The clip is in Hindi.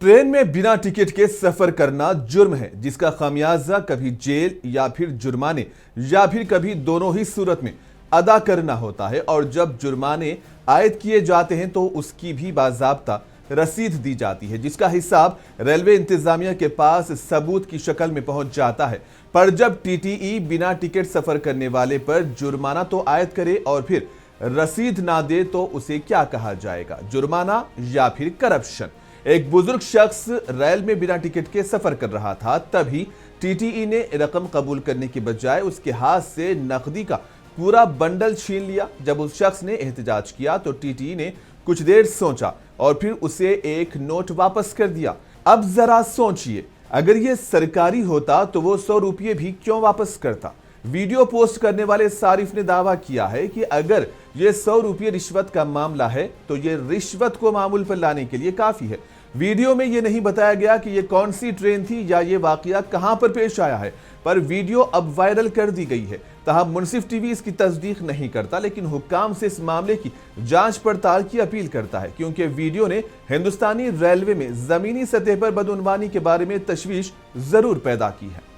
ट्रेन में बिना टिकट के सफर करना जुर्म है, जिसका खामियाजा कभी जेल या फिर जुर्माने या फिर कभी दोनों ही सूरत में अदा करना होता है। और जब जुर्माने आयद किए जाते हैं तो उसकी भी बाज़ाब्ता रसीद दी जाती है, जिसका हिसाब रेलवे इंतजामिया के पास सबूत की शक्ल में पहुंच जाता है। पर जब टीटीई बिना टिकट सफर करने वाले पर जुर्माना तो आयद करे और फिर रसीद ना दे तो उसे क्या कहा जाएगा, जुर्माना या फिर करप्शन। एक बुजुर्ग शख्स रेल में बिना टिकट के सफर कर रहा था, तभी टीटीई ने रकम कबूल करने के बजाय उसके हाथ से नकदी का पूरा बंडल छीन लिया। जब उस शख्स ने एहतजाज किया तो टीटीई ने कुछ देर सोचा और फिर उसे एक नोट वापस कर दिया। अब जरा सोचिए, अगर ये सरकारी होता तो वो 100 रुपये भी क्यों वापस करता। वीडियो पोस्ट करने वाले सारिफ ने दावा किया है कि अगर ये 100 रुपये रिश्वत का मामला है तो ये रिश्वत को मामूल पर लाने के लिए काफी है। वीडियो में ये नहीं बताया गया कि ये कौन सी ट्रेन थी या ये वाकया कहां पर पेश आया है, पर वीडियो अब वायरल कर दी गई है। तहम मुनसिफ टीवी इसकी तस्दीक नहीं करता, लेकिन हुक्काम से इस मामले की जांच पड़ताल की अपील करता है, क्योंकि वीडियो ने हिंदुस्तानी रेलवे में जमीनी सतह पर बदउनवानी के बारे में तशवीश जरूर पैदा की है।